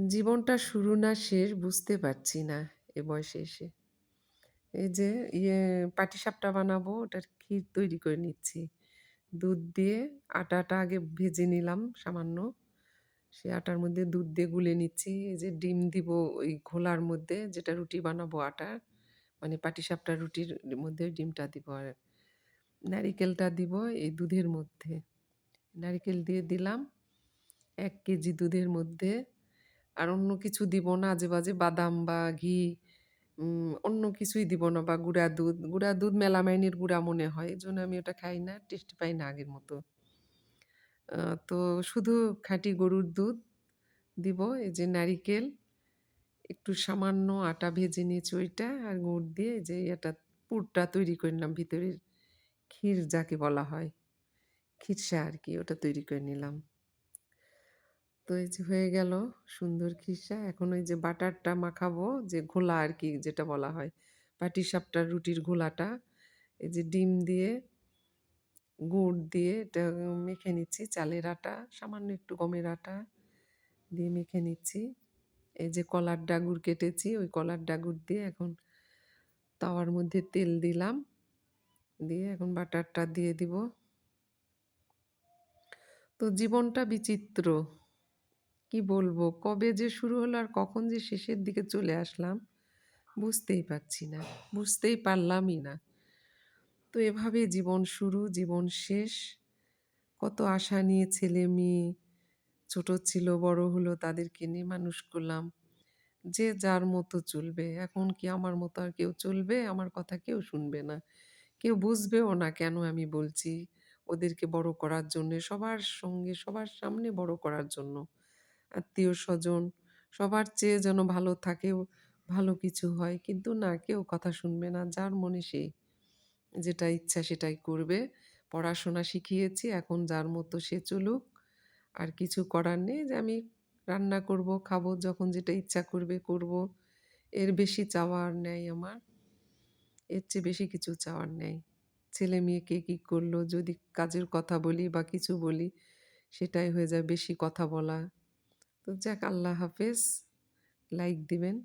জীবনটা শুরু না শেষ বুঝতে পারছি না এ বয়সে এসে। এই যে পাটিসাপটা বানাবো ওটার ক্ষীর তৈরি করে নিচ্ছি। দুধ দিয়ে আটাটা আগে ভেজে নিলাম সামান্য। সে আটার মধ্যে দুধ দিয়ে গুলে নিচ্ছি। এই যে ডিম দিব ওই ঘোলার মধ্যে যেটা রুটি বানাবো আটার। মানে পাটিসাপটার রুটির মধ্যে ওই ডিমটা দিব আর নারিকেলটা দিব এই দুধের মধ্যে। নারিকেল দিয়ে দিলাম ১ কেজি দুধের মধ্যে। আর অন্য কিছু দিব না আজেবাজে বাদাম বা ঘি অন্য কিছুই দিব না বা গুঁড়া দুধ। গুঁড়া দুধ মেলামাইনের গুঁড়া মনে হয়। এজন্য আমি ওটা খাই না। টেস্ট পাই না আগের মতো। আ তো শুধু খাঁটি গরুর দুধ দিব। এই যে নারিকেল, একটু সামান্য আটা ভেজে নিয়েছি ওইটা আর গুড় দিয়ে এই যে পুরটা তৈরি করে নিলাম ভিতরের ক্ষীর যাকে বলা হয়। ক্ষীরসা আরকি ওটা তৈরি করে নিলাম। তো এই যে হয়ে গেল সুন্দর খিরসা। এখন ওই যে বাটারটা মাখাবো যে ঘোলা আরকি যেটা বলা হয়। পাটিসাপটার রুটির ঘোলাটা এই যে ডিম দিয়ে, গুড় দিয়ে এটা মেখে নিচ্ছি। চালের আটা, সামান্য একটু গমের আটা দিয়ে মেখে নিচ্ছি। এই যে কলার ডাগুর কেটেছি, ওই কলার ডাগুর দিয়ে এখন তাওয়ার মধ্যে তেল দিলাম। দিয়ে এখন বাটারটা দিয়ে দিব। তো জীবনটা বিচিত্র। কি বলবো? কবে যে শুরু হলো আর কখন যে শেষের দিকে চলে আসলাম বুঝতেই পারছি না। বুঝতেই পারলামই না। তো এভাবেই জীবন শুরু, জীবন শেষ। কত আশা নিয়ে ছেলে-মেয়ে ছোট ছিল, বড় হলো, তাদেরকে নিয়ে মানুষ করলাম। যে যার মতো চলবে। এখন কি আমার মতো আর কেউ চলবে? আমার কথা কেউ শুনবে না। কেউ বুঝবেও না কেন আমি বলছি। ওদেরকে বড় করার জন্যে, সবার সঙ্গে, সবার সামনে বড় করার জন্য। আত্মীয়স্বজন সবার চেয়ে যেন ভালো থাকে, ভালো কিছু হয়। কিন্তু না কেউ কথা শুনবে না। যার মনে সেই। যেটা ইচ্ছা সেটাই করবে। পড়াশোনা শিখিয়েছি এখন যার মতো সে চলুক। আর কিছু করার নেই যে আমি রান্না করব, খাবো যখন যেটা ইচ্ছা করবে করব। এর বেশি চাওয়া আর নেই আমার। এর চেয়ে বেশি কিছু চাওয়ার নেই। ছেলে-মেয়ে কে কি করলো যদি কাজের কথা বলি বা কিছু বলি সেটাই হয়ে যায় বেশি কথা বলা। তো যাক আল্লাহ হাফেজ। লাইক দিবেন।